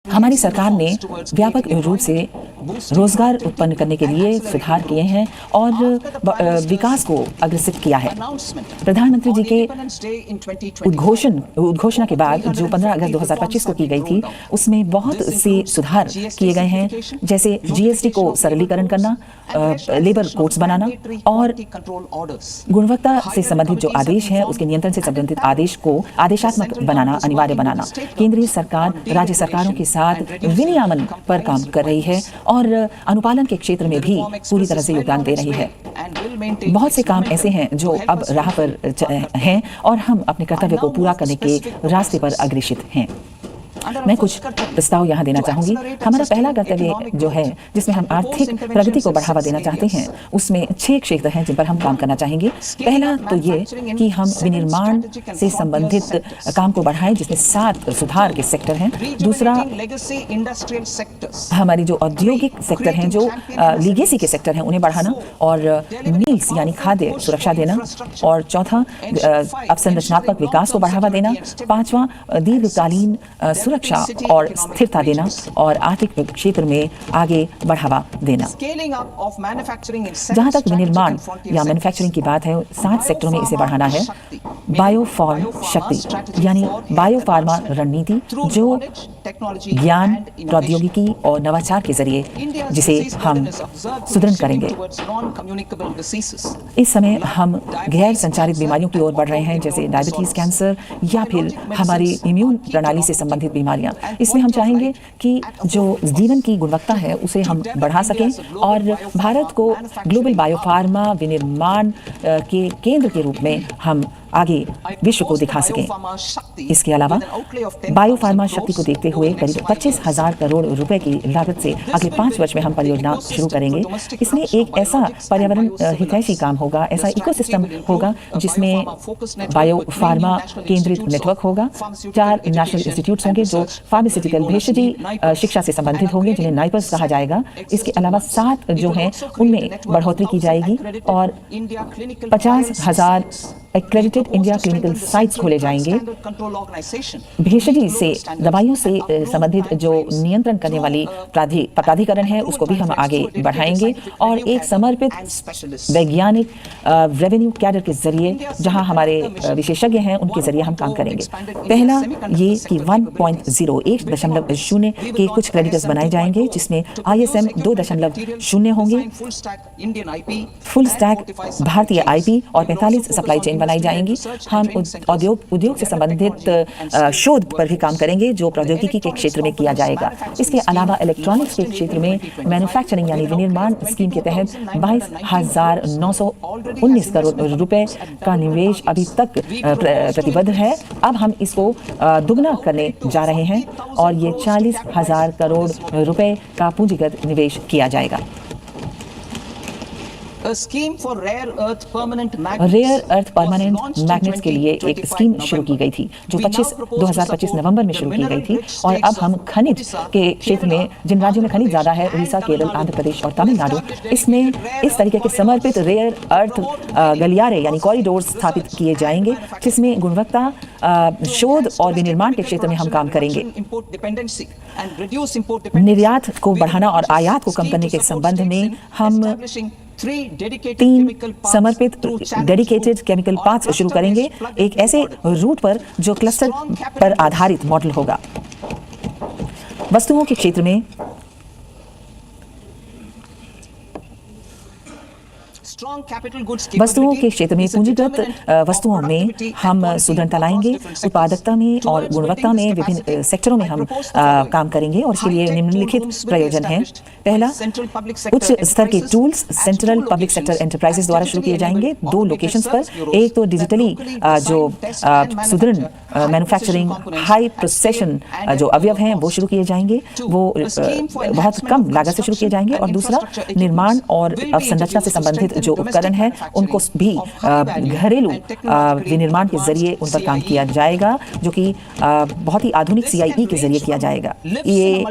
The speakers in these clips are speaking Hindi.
हमारी सरकार ने व्यापक रूप से रोजगार उत्पन्न करने के लिए सुधार किए हैं और विकास को अग्रसित किया है। प्रधानमंत्री जी के उद्घोषणा के बाद जो 15 अगस्त 2025 को की गई थी, उसमें बहुत से सुधार किए गए हैं, जैसे जीएसटी को सरलीकरण करना, लेबर कोड्स बनाना और गुणवत्ता से संबंधित जो आदेश है उसके नियंत्रण से संबंधित आदेश को आदेशात्मक बनाना, अनिवार्य बनाना। केंद्रीय सरकार राज्य सरकारों के साथ विनियमन पर काम कर रही है और अनुपालन के क्षेत्र में भी पूरी तरह से योगदान दे रही है। बहुत से काम ऐसे हैं जो अब राह पर हैं और हम अपने कर्तव्य को पूरा करने के रास्ते पर अग्रसित हैं। मैं कुछ प्रस्ताव यहाँ देना चाहूँगी। हमारा पहला कर्तव्य जो है, जिसमें हम आर्थिक प्रगति को बढ़ावा देना चाहते हैं, उसमें 6 क्षेत्र हैं जिन पर हम काम करना चाहेंगे। पहला तो ये कि हम विनिर्माण से संबंधित काम को बढ़ाएं, जिसमें 7 सुधार के सेक्टर हैं। दूसरा, हमारी जो औद्योगिक सेक्टर हैं, जो लीगेसी के सेक्टर हैं, उन्हें बढ़ाना और मील्स यानी खाद्य सुरक्षा देना। और चौथा, अवसंरचनात्मक विकास को बढ़ावा देना। पांचवा, दीर्घकालीन सुरक्षा और स्थिरता देना और आर्थिक क्षेत्र में आगे बढ़ावा देना। जहां तक विनिर्माण या मैन्युफैक्चरिंग की बात है, 7 सेक्टरों में इसे बढ़ाना है। बायोफार्म शक्ति यानी बायोफार्मा रणनीति, जो ज्ञान, प्रौद्योगिकी और नवाचार के जरिए जिसे हम सुदृढ़ करेंगे। इस समय हम गैर संचारित बीमारियों की ओर बढ़ रहे हैं, जैसे डायबिटीज, कैंसर या फिर हमारी इम्यून प्रणाली से संबंधित बीमारियां। इसमें हम चाहेंगे कि जो जीवन की गुणवत्ता है उसे हम बढ़ा सकें और भारत को ग्लोबल बायोफार्मा विनिर्माण के केंद्र के रूप में हम आगे विश्व को दिखा सकें। इसके अलावा बायोफार्मा शक्ति को देखते हुए करीब 25,000 करोड़ रुपए की लागत से अगले 5 वर्ष में हम परियोजना शुरू करेंगे। इसमें एक ऐसा पर्यावरण हितैषी काम होगा, ऐसा इकोसिस्टम होगा जिसमें बायोफार्मा केंद्रित नेटवर्क होगा। 4 नेशनल इंस्टीट्यूट्स होंगे जो फार्मास्यूटिकल भेषजी शिक्षा से संबंधित होंगे, जिन्हें नाइपर्स कहा जाएगा। इसके अलावा 7 जो हैं उनमें बढ़ोतरी की जाएगी और 50,000 एक्रेडिटेड इंडिया क्लिनिकल साइट्स खोले जाएंगे। भेषजी से दवाइयों से संबंधित जो नियंत्रण करने वाली प्राधिकरण है उसको भी हम आगे बढ़ाएंगे और एक समर्पित वैज्ञानिक रेवेन्यू कैडर के जरिए, जहां हमारे विशेषज्ञ हैं, उनके जरिए हम काम करेंगे। पहला ये कि 1.0 के कुछ क्रेडिटर्स बनाए जाएंगे, जिसमें ISM 2.0 होंगे, फुल स्टैक भारतीय IP और 45 सप्लाई चेन बनाई जाएंगी। हम उद्योग से संबंधित शोध पर भी काम करेंगे, जो प्रौद्योगिकी के क्षेत्र में किया जाएगा। इसके अलावा इलेक्ट्रॉनिक्स के क्षेत्र में मैन्युफैक्चरिंग यानी विनिर्माण स्कीम के तहत 22,919 करोड़ रुपए का निवेश अभी तक प्रतिबद्ध है। अब हम इसको दुगना करने जा रहे हैं और ये 40,000 करोड़ रुपए का पूंजीगत निवेश किया जाएगा। रेयर अर्थ परमानेंट मैग्नेट्स के लिए एक स्कीम शुरू की गई थी, जो 2025 नवंबर में शुरू की गई थी। और अब हम खनिज के क्षेत्र में, जिन राज्यों में खनिज ज़्यादा है, उड़ीसा, केरल, आंध्र प्रदेश और तमिलनाडु, इसमें इस तरीके के समर्पित रेयर अर्थ गलियारे यानी कॉरिडोर स्थापित किए जाएंगे, जिसमें गुणवत्ता, शोध और विनिर्माण के क्षेत्र में हम काम करेंगे। निर्यात को बढ़ाना और आयात को कम करने के संबंध में हम 3 समर्पित डेडिकेटेड केमिकल पाथ्स शुरू करेंगे, एक ऐसे रूट पर जो क्लस्टर पर आधारित मॉडल होगा। वस्तुओं के क्षेत्र में पूंजीगत वस्तुओं में हम सुदृढ़ता लाएंगे। उत्पादकता में और गुणवत्ता में विभिन्न सेक्टरों में हम काम करेंगे और इसके लिए निम्नलिखित प्रयोजन हैं। पहला, उच्च स्तर के tools central public sector enterprises द्वारा शुरू किए जाएंगे 2 लोकेशंस पर। एक तो डिजिटली जो सुदृढ़ मैन्युफैक्चरिंग हाई प्रोसेशन जो अवयव हैं वो शुरू किए जाएंगे, वो बहुत कम लागत से शुरू किए जाएंगे। और दूसरा, निर्माण और अवसंरचना से संबंधित जो उपकरण हैं उनको भी घरेलू विनिर्माण के जरिए उन पर काम किया जाएगा, जो कि बहुत ही आधुनिक CIE के जरिए किया जाएगा। ये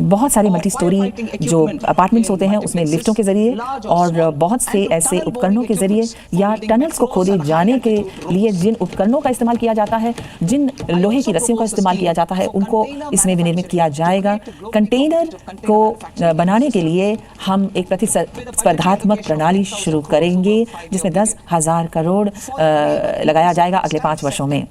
बहुत सारे मल्टी स्टोरी जो अपार्टमेंट्स होते हैं उसमें लिफ्टों के जरिए और बहुत से ऐसे उपकरणों के जरिए या टनल्स को खोदे जाने के लिए जिन उपकरणों का इस्तेमाल किया जाता है, जिन लोहे की रस्सियों का इस्तेमाल किया जाता है, उनको इसमें विनिर्मित किया जाएगा। कंटेनर को बनाने के लिए हम एक प्रतिस्पर्धात्मक प्रणाली शुरू करेंगे जिसमें 10,000 करोड़ लगाया जाएगा अगले 5 वर्षों में।